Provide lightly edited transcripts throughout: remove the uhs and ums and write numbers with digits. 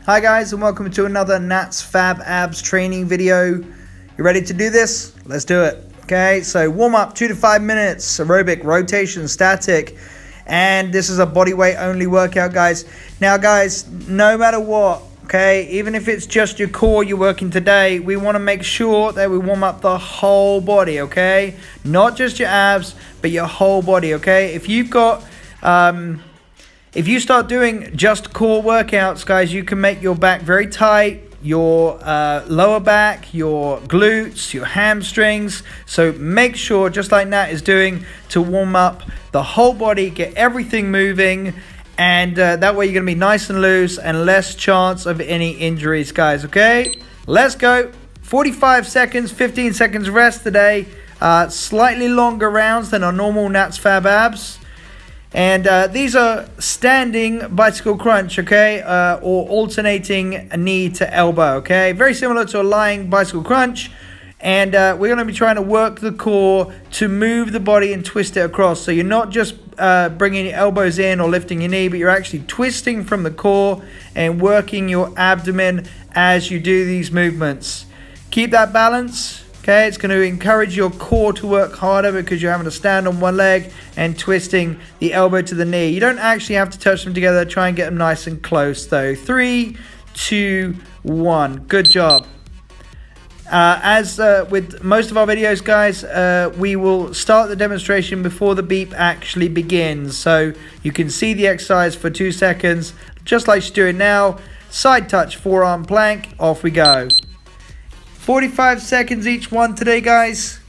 Hi guys, and welcome to another Nats Fab Abs training video. You ready to do this? Let's do it. Okay, so warm up 2 to 5 minutes, aerobic, rotation, static, and this is a body weight only workout, guys. Now guys, no matter what, okay, even if it's just your core you're working today, we want to make sure that we warm up the whole body, okay? Not just your abs, but your whole body, okay? If you've got if you start doing just core workouts, guys, you can make your back very tight, your lower back, your glutes, your hamstrings. So make sure, just like Nat is doing, to warm up the whole body, get everything moving, and that way you're going to be nice and loose and less chance of any injuries, guys, okay? Let's go. 45 seconds, 15 seconds rest today. Slightly longer rounds than our normal Nats Fab Abs. And these are standing bicycle crunch, okay, or alternating knee to elbow, okay? Very similar to a lying bicycle crunch. And we're going to be trying to work the core to move the body and twist it across. So you're not just bringing your elbows in or lifting your knee, but you're actually twisting from the core and working your abdomen as you do these movements. Keep that balance. Okay, it's going to encourage your core to work harder because you're having to stand on one leg and twisting the elbow to the knee. You don't actually have to touch them together. Try and get them nice and close though. 3, 2, 1. Good job. As with most of our videos, guys, we will start the demonstration before the beep actually begins. So you can see the exercise for 2 seconds, just like she's doing now. Side touch, forearm plank, off we go. 45 seconds each one today, guys.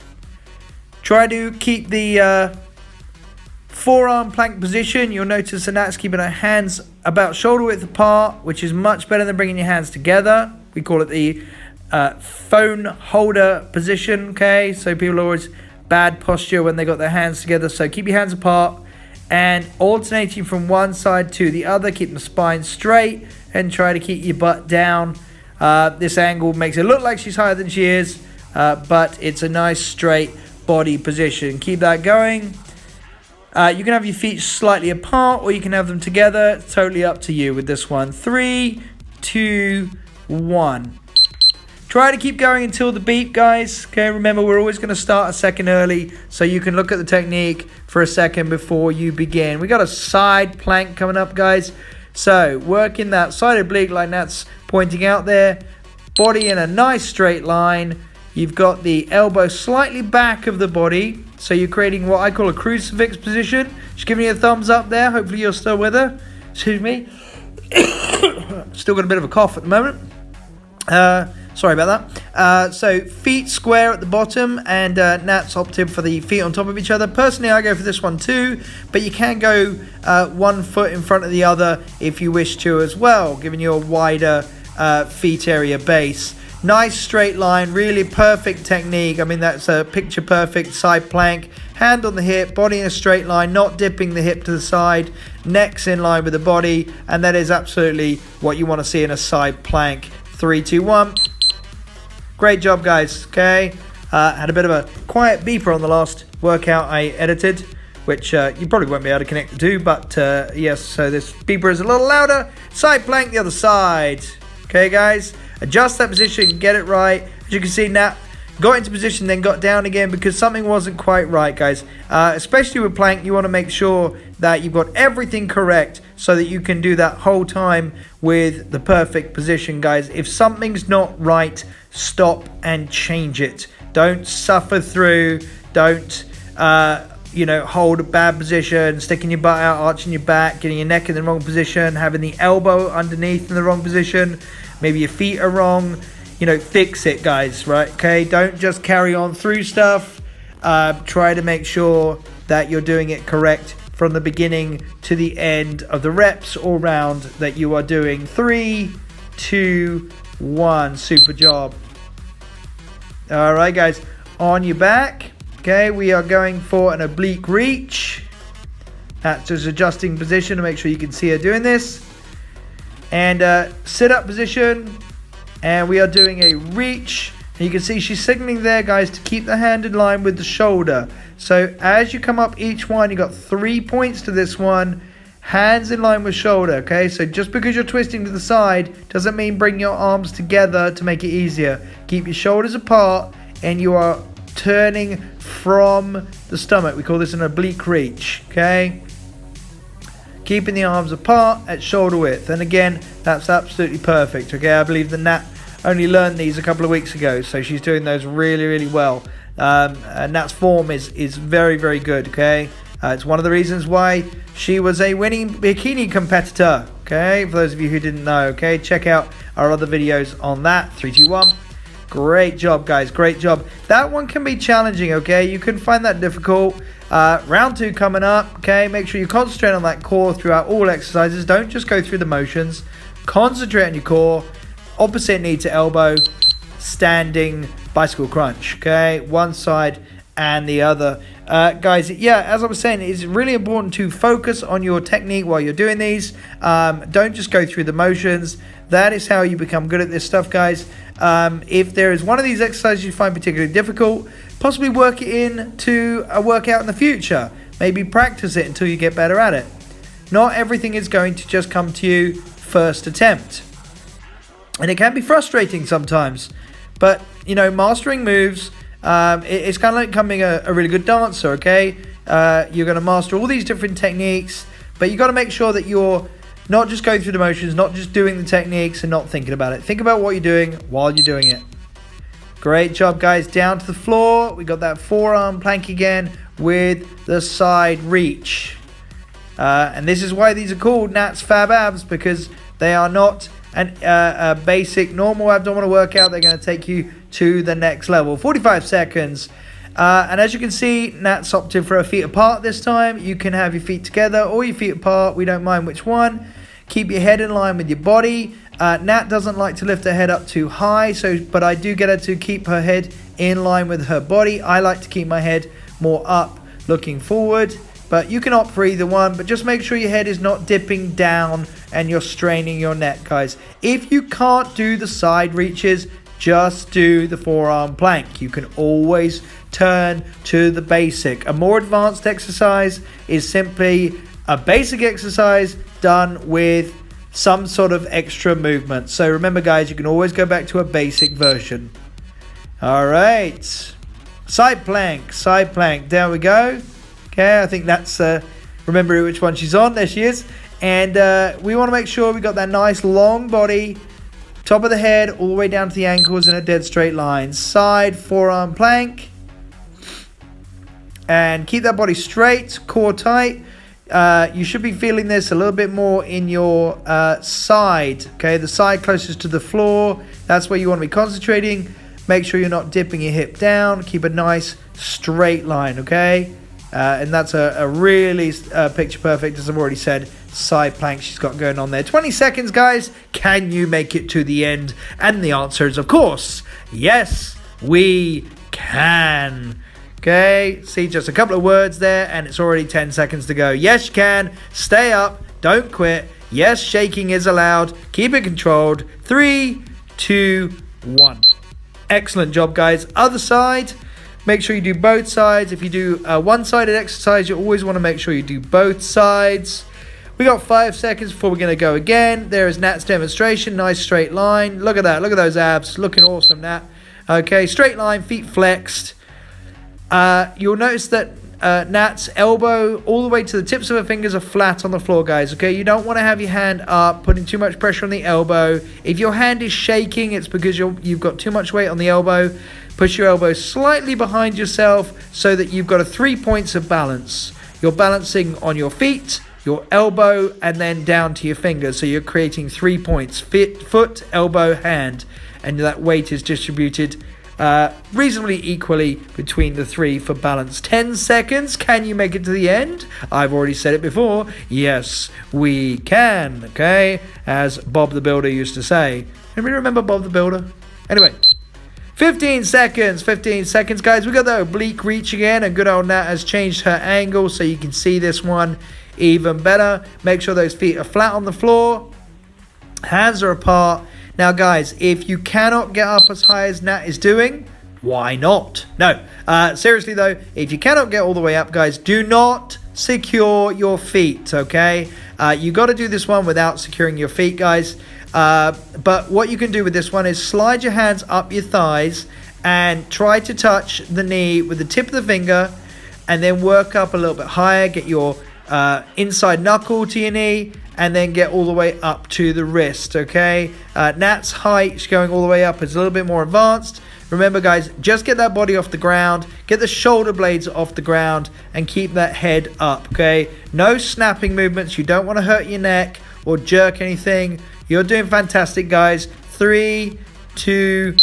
Try to keep the forearm plank position. You'll notice Nat's keeping her hands about shoulder width apart, which is much better than bringing your hands together. We call it the phone holder position, okay? So people are always bad posture when they got their hands together. So keep your hands apart and alternating from one side to the other. Keep the spine straight and try to keep your butt down. This angle makes it look like she's higher than she is, but it's a nice straight body position. Keep that going. You can have your feet slightly apart or you can have them together. It's totally up to you with this one. 3, 2, 1. Try to keep going until the beep, guys. Okay, remember we're always going to start a second early so you can look at the technique for a second before you begin. We got a side plank coming up, guys. So working that side oblique like that's pointing out there, body in a nice straight line. You've got the elbow slightly back of the body, so you're creating what I call a crucifix position. Just giving you a thumbs up there. Hopefully you're still with her. Excuse me. Still got a bit of a cough at the moment. Sorry about that. So feet square at the bottom, and Nat's opted for the feet on top of each other. Personally, I go for this one too, but you can go 1 foot in front of the other if you wish to as well, giving you a wider feet area base. Nice straight line, really perfect technique. I mean, that's a picture perfect side plank. Hand on the hip, body in a straight line, not dipping the hip to the side. Neck's in line with the body, and that is absolutely what you want to see in a side plank. 3, 2, 1. Great job, guys. Okay, had a bit of a quiet beeper on the last workout I edited, which you probably won't be able to connect the two, but yes, so this beeper is a little louder. Side plank the other side. Okay, guys, adjust that position, get it right. As you can see, Nat got into position, then got down again because something wasn't quite right, guys. Especially with plank, you want to make sure that you've got everything correct so that you can do that whole time with the perfect position, guys. If something's not right, stop and change it. Don't suffer through. Don't hold a bad position, sticking your butt out, arching your back, getting your neck in the wrong position, having the elbow underneath in the wrong position. Maybe your feet are wrong. Fix it, guys, right? Okay, don't just carry on through stuff. Try to make sure that you're doing it correct from the beginning to the end of the reps or round that you are doing. 3, 2, 1. Super job. All right, guys, on your back. Okay, we are going for an oblique reach. That's just adjusting position to make sure you can see her doing this. And sit up position. And we are doing a reach. And you can see she's signaling there, guys, to keep the hand in line with the shoulder. So as you come up each one, you got 3 points to this one. hands in line with shoulder, okay? So just because you're twisting to the side doesn't mean bring your arms together to make it easier. Keep your shoulders apart and you are turning from the stomach. We call this an oblique reach, okay? Keeping the arms apart at shoulder width. And again, that's absolutely perfect, okay? I believe the Nat only learned these a couple of weeks ago, so she's doing those really, really well. Nat's form is very, very good, okay? It's one of the reasons why she was a winning bikini competitor, okay? For those of you who didn't know, okay? Check out our other videos on that. 3, 2, 1. Great job, guys. Great job. That one can be challenging, okay? You can find that difficult. Round 2 coming up, okay? Make sure you concentrate on that core throughout all exercises. Don't just go through the motions. Concentrate on your core. Opposite knee to elbow. Standing bicycle crunch, okay? One side and the other. Guys, yeah, as I was saying, it's really important to focus on your technique while you're doing these. Don't just go through the motions. That is how you become good at this stuff, guys. If there is one of these exercises you find particularly difficult, possibly work it into a workout in the future. Maybe practice it until you get better at it. Not everything is going to just come to you first attempt. And it can be frustrating sometimes. But, you know, mastering moves, it's kind of like becoming a really good dancer, okay? You're going to master all these different techniques, but you got to make sure that you're not just going through the motions, not just doing the techniques and not thinking about it. Think about what you're doing while you're doing it. Great job, guys. Down to the floor. We got that forearm plank again with the side reach. And this is why these are called Nat's Fab Abs, because they are not a basic normal abdominal workout. They're going to take you to the next level. 45 seconds. And as you can see, Nat's opted for her feet apart this time. You can have your feet together or your feet apart. We don't mind which one. Keep your head in line with your body. Nat doesn't like to lift her head up too high, but I do get her to keep her head in line with her body. I like to keep my head more up, looking forward. But you can opt for either one, but just make sure your head is not dipping down and you're straining your neck, guys. If you can't do the side reaches, just do the forearm plank. You can always turn to the basic. A more advanced exercise is simply a basic exercise done with some sort of extra movement. So remember, guys, you can always go back to a basic version. All right. Side plank, side plank. There we go. Okay, I think that's, remember which one she's on. There she is. And we want to make sure we got that nice long body, top of the head, all the way down to the ankles in a dead straight line. Side forearm plank. And keep that body straight, core tight. You should be feeling this a little bit more in your side. Okay, the side closest to the floor. That's where you want to be concentrating. Make sure you're not dipping your hip down. Keep a nice straight line, okay? And that's a really picture perfect, as I've already said, side plank she's got going on there. 20 seconds, guys. Can you make it to the end? And the answer is, of course, yes, we can. Okay, see, just a couple of words there, and it's already 10 seconds to go. Yes, you can. Stay up. Don't quit. Yes, shaking is allowed. Keep it controlled. 3, 2, 1. Excellent job, guys. Other side. Make sure you do both sides. If you do a one-sided exercise, you always want to make sure you do both sides. We got 5 seconds before we're going to go again. There is Nat's demonstration. Nice straight line. Look at that. Look at those abs. Looking awesome, Nat. Okay, straight line, feet flexed. You'll notice that Nat's elbow all the way to the tips of her fingers are flat on the floor, guys. Okay, you don't want to have your hand up, putting too much pressure on the elbow. If your hand is shaking, it's because you've got too much weight on the elbow. Push your elbow slightly behind yourself so that you've got 3 points of balance. You're balancing on your feet, your elbow, and then down to your fingers. So you're creating 3 points: foot, elbow, hand. And that weight is distributed reasonably equally between the three for balance. 10 seconds. Can you make it to the end? I've already said it before. Yes, we can. Okay, as Bob the Builder used to say. Anybody remember Bob the Builder? Anyway, 15 seconds. 15 seconds, guys. We got the oblique reach again, and good old Nat has changed her angle so you can see this one even better. Make sure those feet are flat on the floor. Hands are apart. Now, guys, if you cannot get up as high as Nat is doing, why not? No, seriously though, if you cannot get all the way up, guys, do not secure your feet, okay? You got to do this one without securing your feet, guys. But what you can do with this one is slide your hands up your thighs and try to touch the knee with the tip of the finger, and then work up a little bit higher. Get your inside knuckle to your knee, and then get all the way up to the wrist, okay? Nat's height going all the way up is a little bit more advanced. Remember, guys, just get that body off the ground, get the shoulder blades off the ground, and keep that head up, okay? No snapping movements. You don't want to hurt your neck or jerk anything. You're doing fantastic, guys. 3, 2,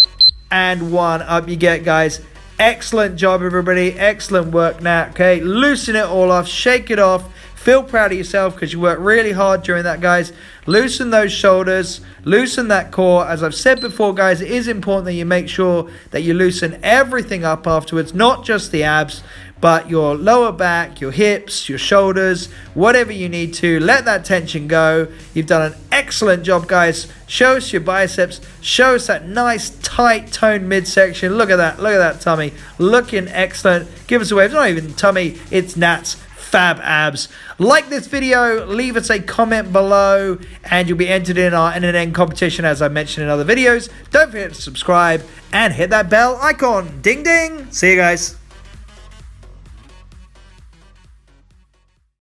and 1. Up you get, guys. Excellent job, everybody. Excellent work, Nat, okay? Loosen it all off. Shake it off. Feel proud of yourself because you worked really hard during that, guys. Loosen those shoulders. Loosen that core. As I've said before, guys, it is important that you make sure that you loosen everything up afterwards, not just the abs, but your lower back, your hips, your shoulders, whatever you need to. Let that tension go. You've done an excellent job, guys. Show us your biceps. Show us that nice, tight, toned midsection. Look at that. Look at that tummy. Looking excellent. Give us a wave. It's not even tummy. It's Nat's fab abs. Like this video, leave us a comment below, and you'll be entered in our NNN competition, as I mentioned in other videos. Don't forget to subscribe and hit that bell icon. Ding, ding. See you guys.